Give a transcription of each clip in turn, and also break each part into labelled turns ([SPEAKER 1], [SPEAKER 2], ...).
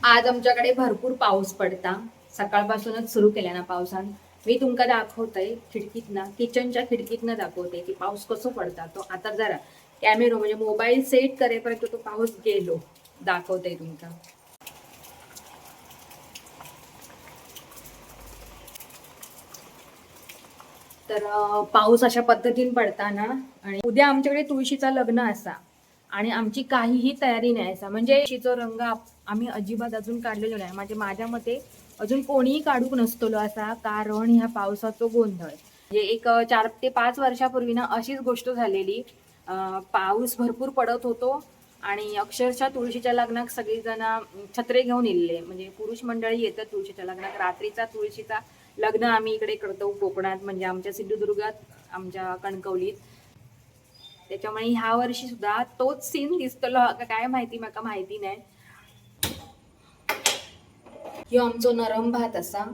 [SPEAKER 1] आज आमच्याकडे भरपूर पाऊस पडता. सकाळपासूनच सुरू केल्या ना पावसान. मी तुमका दाखवतय खिडकीतनं, किचनच्या खिडकीतनं दाखवते की पाऊस कसो पडता. तो आता जरा कॅमेरा म्हणजे मोबाईल सेट करेपर्यंत तो पाऊस गेलो. दाखवते तुमका. तर पाऊस अशा पद्धतीने पडताना आणि उद्या आमच्याकडे तुळशीचा लग्न असा आणि आमची काहीही तयारी नाही असा म्हणजे तुळशीचा रंग आम्ही अजिबात अजून काढलेलो नाही. म्हणजे माझ्या मते अजून कोणीही काढूक नसतलो असा, कारण ह्या पावसाचा गोंधळ म्हणजे एक 4 ते 5 वर्षापूर्वी ना अशीच गोष्ट झालेली. पाऊस भरपूर पडत होतो आणि अक्षरशः तुळशीच्या लग्नात सगळीजण छत्रे घेऊन इल्ले, म्हणजे पुरुष मंडळी येतात तुळशीच्या लग्नात. रात्रीचा तुळशीचा लग्न आम्ही इकडे करतो कोकणात, म्हणजे आमच्या सिंधुदुर्गात, आमच्या कणकवलीत. त्याच्यामुळे ह्या वर्षी सुद्धा तोच सीन दिसतलो का काय माहिती, माका माहिती नाही. ह्यो आमचो नरम भात असा.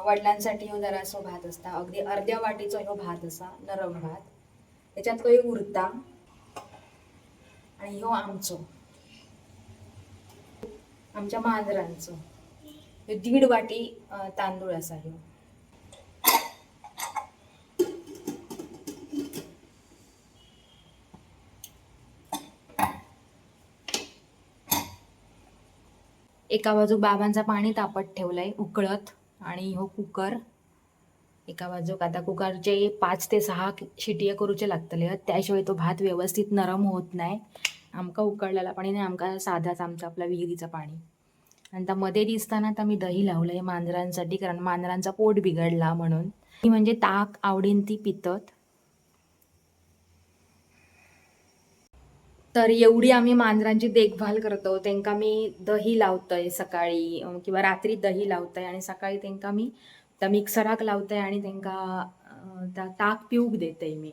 [SPEAKER 1] वडिलांसाठी ह्यो जरासो भात असता, अगदी अर्ध्या वाटीचो ह्यो भात असा, नरम भात. त्याच्यात काही उरता आणि ह्यो आमचो, आमच्या मांजरांचो ह्यो 1.5 वाटी तांदूळ असा ह्यो. एका बाजू बाबांचा पाणी तापत ठेवलंय उकळत आणि हो कुकर एका बाजूक. आता कुकरचे 5 ते 6 शिट्या करूचे लागतले, त्याशिवाय तो भात व्यवस्थित नरम होत नाही. आमका उकळलेला पाणी नाही, आमका साधाच आमचा आपला विहिरीचं पाणी. आणि मध्ये दिसताना आता मी दही लावलंय मांजरांसाठी, कारण मांजरांचा पोट बिघडला म्हणून. ती म्हणजे ताक आवडीन ती पितत. तर एवढी आम्ही मांजरांची देखभाल करतो. त्यांका मी दही लावतोय सकाळी किंवा रात्री दही लावतोय आणि सकाळी त्यांका मी त्या मिक्सराक लावतोय आणि त्यांका ताक पिऊक देतय मी.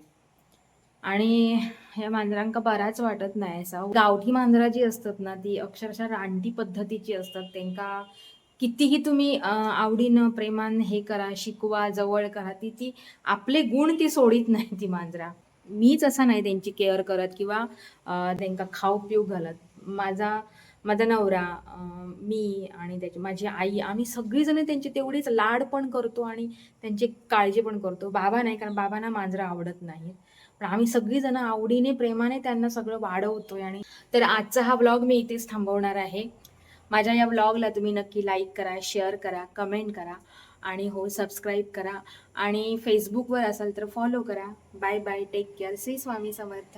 [SPEAKER 1] आणि ह्या मांजरांका बराच वाटत नाही असा. गावठी मांजरा जी असतात ना ती अक्षरशः रानटी पद्धतीची असतात. त्यांका कितीही तुम्ही आवडीनं प्रेमान हे करा, शिकवा, जवळ करा, ती ती आपले गुण ती सोडित नाही ती मांजरा. मीच असा नाही त्यांची केअर करत किंवा त्यांका खाऊ पिऊ घालत. माझा माझा नवरा, मी आणि माझी आई, आम्ही सगळीजण त्यांची तेवढीच लाड पण करतो आणि त्यांची काळजी पण करतो. बाबा नाही, कारण बाबांना मांजरं आवडत नाहीत. पण आम्ही सगळीजण आवडीने, प्रेमाने त्यांना सगळं वाढवतोय. आणि तर आजचा हा व्लॉग मी इथेच थांबवणार आहे. माझ्या या व्लॉगला तुम्ही नक्की लाईक करा, शेअर करा, कमेंट करा आणि हो सबस्क्राईब करा. आणि फेसबुकवर असाल तर फॉलो करा. Bye bye, take care, Shri Swami समर्थ.